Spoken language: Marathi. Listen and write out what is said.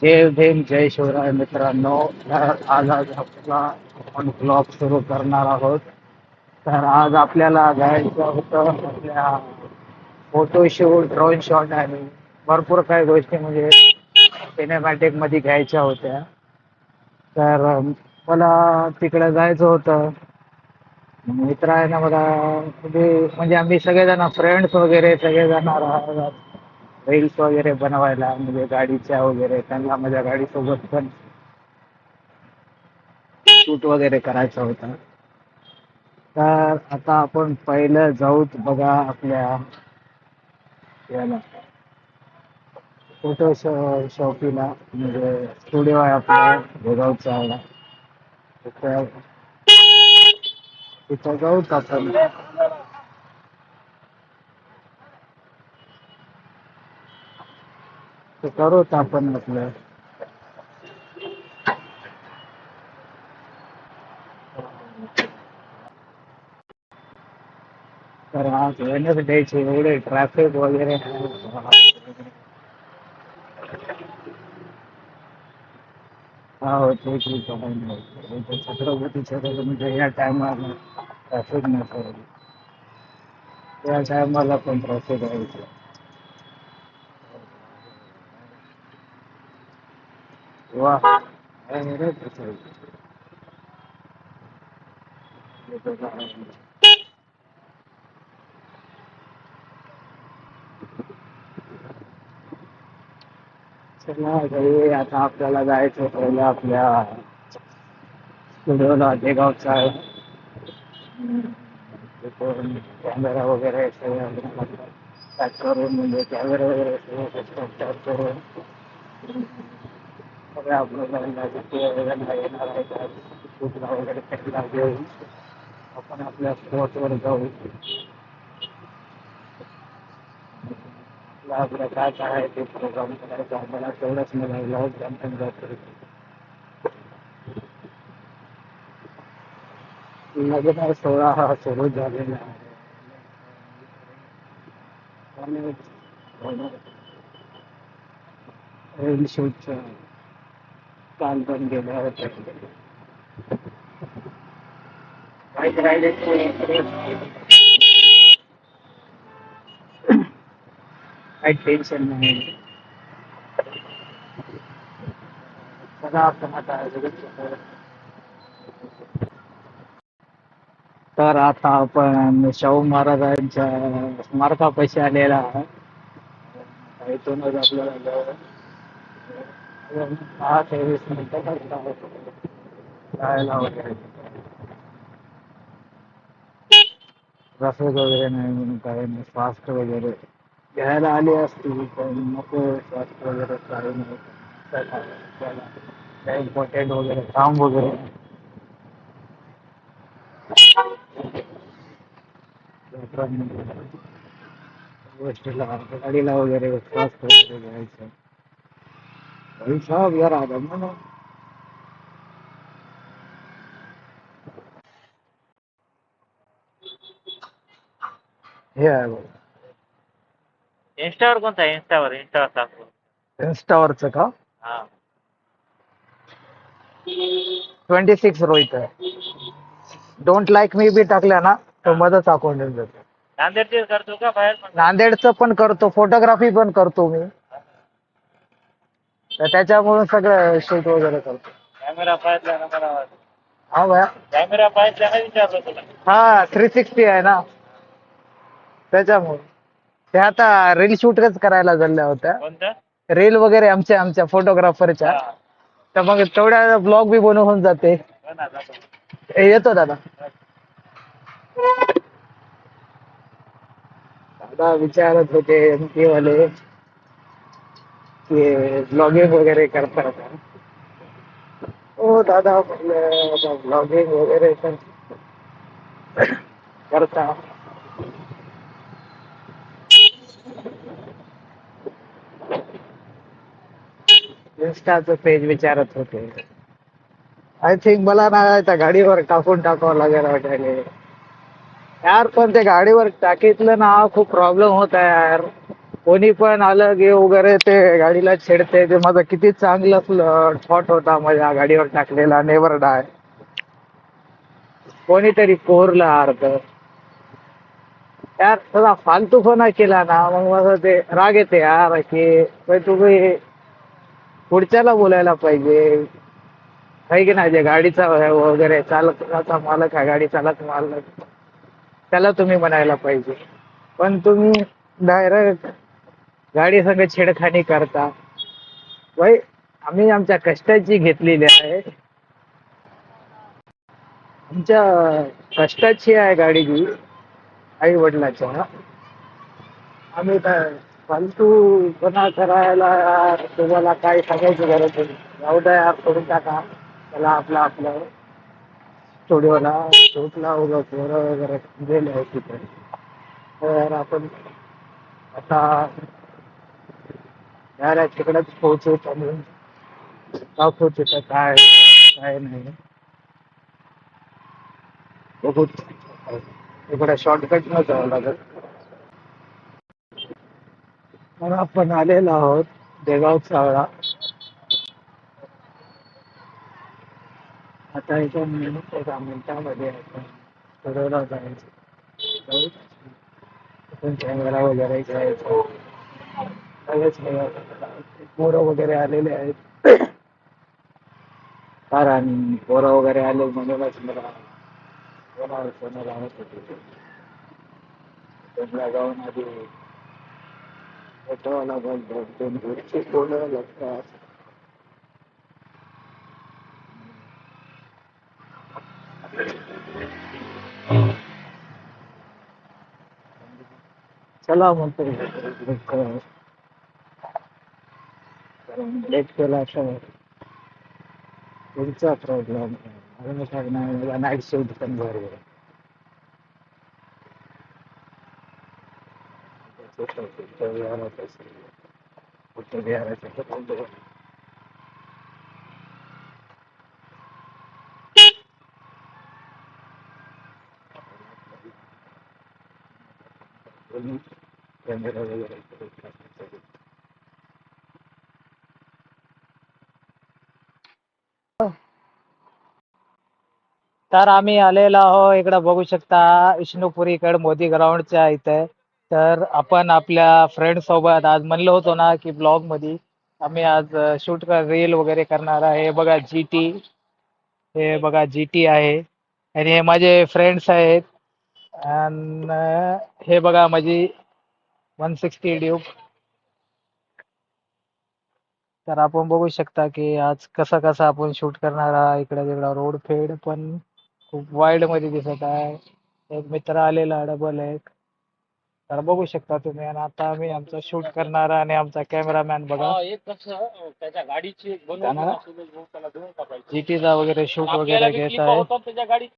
जय भीम जय शिवराय मित्रांनो. तर आज आपला आपण ब्लॉग सुरू करणार आहोत. तर आज आपल्याला जायचं होतं आपल्या फोटोशूट, ड्रोन शॉट आणि भरपूर काही गोष्टी म्हणजे सिनेमॅटिक मध्ये घ्यायच्या होत्या. तर मला तिकडे जायचं होतं. मित्र आहे ना मला, म्हणजे आम्ही सगळेजण फ्रेंड्स वगैरे सगळेजण रील्स वगैरे बनवायला म्हणजे गाडीच्या वगैरे त्यांना माझ्या गाडीसोबत पण शूट वगैरे करायचं होतं. तर आता आपण पहिलं जाऊत बघा आपल्या याला फोटो शॉपीला, म्हणजे स्टुडिओ आहे आपल्या भोगावचा आहे. तिथं तिथं जाऊत आपण. ते करूत आपण आपलं. तर आज वेडनेसडेचे एवढे ट्रॅफिक वगैरे आहे. हा होते की काही नाही. इथे छत्रपतीच्या म्हणजे या टायमाला ट्रॅफिक नसेल, त्या टायमाला पण ट्रॅफिक आहे इथे. वा आहे रे तसं. चला घरी आता आपल्याला जायचं पहिलं आपल्या स्टुडिओला देगावचा आहे. तिथून कॅमेरा वगैरे सगळं पॅक करून, म्हणजे कॅमेरा वगैरे सगळं पॅक करून सगळं आपल्याला येणार आहे त्या शूटला वगैरे त्याला घेऊन आपण आपल्या स्पॉटवर जाऊ. आपलं आपलं काय काय आहे ते प्रोग्राम करायचा आम्हाला तेवढंच मला ब्लॉग जमून जातो. लग्न सोहळा हा सुरू झालेला आहे आणि रील शूटचं काल पण गेलं होतं. माहीत राहिले काही टेन्शन नाही. बघा आपण आता तर आता आपण शाहू महाराजांच्या स्मारकापाशी आलेला आहे. इथूनच आपल्याला जवळ 10 ते 20 मिनिटं जायला वगैरे. ट्रॅफिक वगैरे नाही म्हणून काही नाही, फास्ट वगैरे घ्यायला आली असती पण नको. फास्ट वगैरे काही नाही. त्याला काही इम्पॉर्टंट वगैरे काम वगैरे आपण गोष्टीला गाडीला वगैरे फास्ट वगैरे घ्यायचं. साहेब यार आता म्हणून हे आहे बघ. इंस्टावर कोणता आहे? इंस्टावर टाकतो. इन्स्टावरचं का? हा 26 रोहित आहे. डोंट लाईक मी बी टाकल्या ना तर मध्येच अकाउंट येऊन जातो. नांदेडचे करतो का बाहेर पण? नांदेडचं पण करतो, फोटोग्राफी पण करतो मी. तर त्याच्यामुळे सगळं शूट वगैरे करतो. कॅमेरा पाहिजे ना मला. हा भया. कॅमेरा पाहिजे ना विचारलं तुला. हा 360 आहे ना, त्याच्यामुळे ते आता रील शूटच करायला झाल्या होत्या. कोणतं? रील वगैरे आमच्या आमच्या फोटोग्राफरच्या. हा. तर मग तेवढ्या ब्लॉग बी बनवून होऊन जाते. हो ना, जातो. येतो दादा. दादा विचारत होते एमपी वाले की ब्लॉगिंग वगैरे करतात का. हो दादा म्हटलं ब्लॉगिंग वगैरे पण करता. इन्स्टाचं पेज विचारत होते. आय थिंक मला ना त्या गाडीवर टाकून टाकावं लागेल वाटायले यार. पण त्या गाडीवर टाकीतलं ना खूप प्रॉब्लेम होत आहे यार. कोणी पण आलं की वगैरे ते गाडीला छेडते. ते माझा किती चांगला शॉट होता माझ्या गाडीवर टाकलेला, नेवर डाय. कोणीतरी कोरला अर्ध. यार थोडा फालतूपणा केला ना, मग माझं ते राग येते यार की भाई तुम्ही पुढच्याला बोलायला पाहिजे. काही की नाही, जे गाडीचा वगैरे चालकाचा मालक आहे, गाडी चालक मालक, त्याला तुम्ही म्हणायला पाहिजे. पण तुम्ही डायरेक्ट गाडी संग छेडखानी करता. भाई आम्ही आमच्या कष्टाची घेतलेली आहे, आमच्या कष्टाची आहे गाडी ही, आई वडिलाच्या. आम्ही काय फालतूपणा करायला यार, तुम्हाला काय सांगायची गरज नाही. जाऊ द्या यार, सोडून टाका त्याला. आपलं आपलं स्टुडिओला शूटला उगा पोरं वगैरे गेले आहे तिथे. तर आपण आता यार तिकडेच पोहोचू आणि दाखवू तिथं काय काय नाही. बघू इकडे शॉर्टकट न जावं लागेल. तर आपण आलेलो आहोत देगाव चावळा. आता इथून एका मिनिटामध्ये आपण ठरवला जायचं. जाऊ. इथून कॅमेरा वगैरे घ्यायचा. सगळेच पोरं वगैरे आलेले आहेत. कारण पोरं वगैरे आले म्हणूनच मला फोन लावत होते. त्यांना जाऊन आधी ऑटोवाला बोलतो, दोन घरचे पोरं लागतात. चला म्हणतो लेट केला तर पुढचा प्रॉब्लेम. मला नाईट शिफ्ट पण घरी आहे. कुठं बिहारायचं तर बोलतो. कॅमेरा वगैरे तर आम्ही आलेलो आहो इकडे, बघू शकता विष्णुपुरीकडे मोदी ग्राउंडच्या इथे. तर आपण आपल्या फ्रेंड सोबत आज म्हणलो होतो ना की ब्लॉग मध्ये आम्ही आज शूट रील वगैरे करणार आहे. हे बघा GT, हे बघा GT आहे आणि हे माझे फ्रेंड्स आहेत. आणि हे बघा माझी 160 ड्यूक. तर आपण बघू शकता की आज कसा कसा आपण शूट करणार आहे. इकडे तिकडे रोड फेड पण खूप वाईल्ड मध्ये दिसत आहे. एक मित्र आलेला डबल एक. तर बघू शकता तुम्ही. आणि आता आम्ही आमचा शूट करणार आणि आमचा कॅमेरामॅन बघा त्याच्या गाडीची GTचा वगैरे शूट वगैरे घेत आहे.